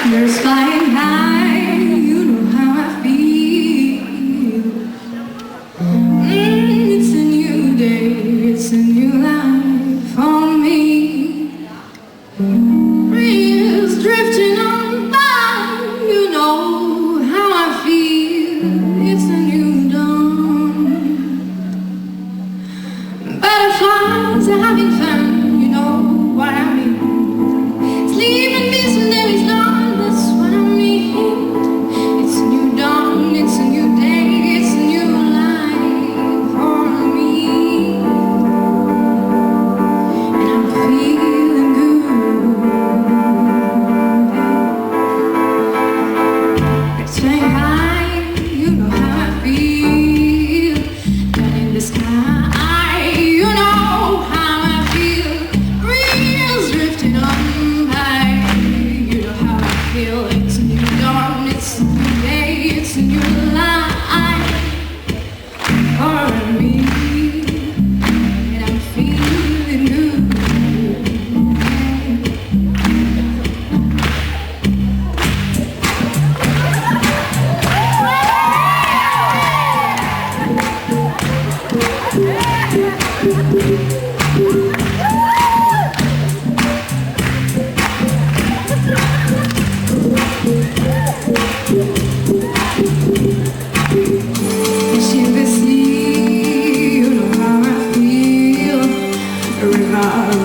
Birds flying high, you know how I feel. It's a new day, it's a new life for me. Breeze drifting on by, you know how I feel. It's a new dawn. Butterflies are having fun, you know what I mean. Sleeping bees when there is none. It's a new dawn, it's a new day, it's a new life for me, and I'm feeling good.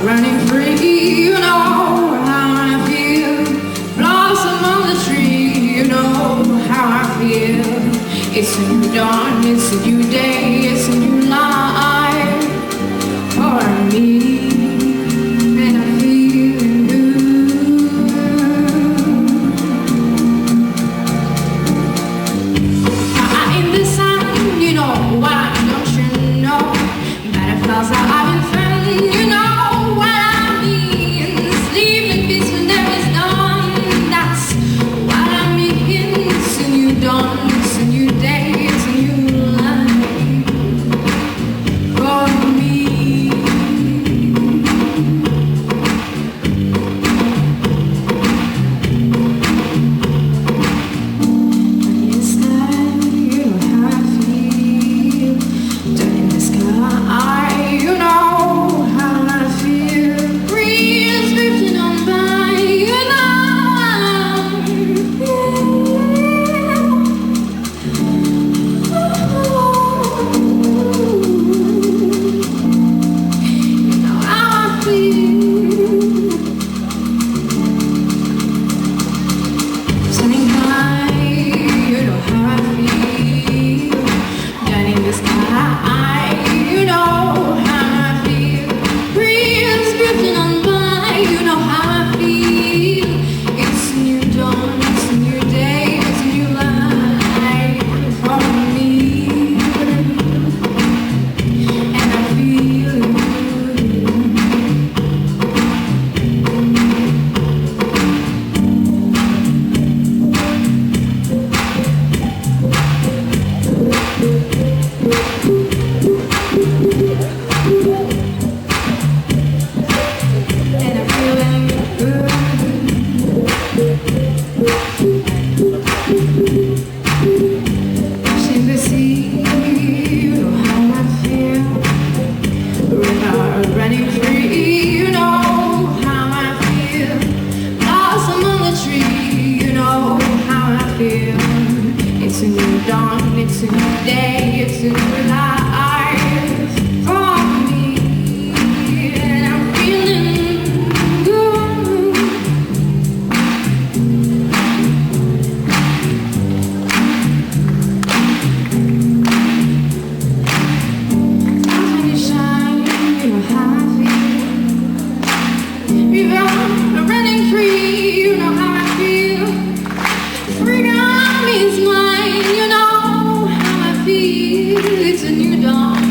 Running free, you know how I feel. Blossom on the tree, you know how I feel. It's a new dawn, it's a new day, it's a new life for me, and I'm feeling good. Now in the sun, you know why don't you know? Butterflies are having fun, you know. Running free, you know how I feel. Blossom on the tree, you know how I feel. It's a new dawn, it's a new day, it's a new life for me, and I'm feeling good. When you shine, you know how I feel. River running free, you know how I feel. Freedom is mine, you know how I feel. It's a new dawn.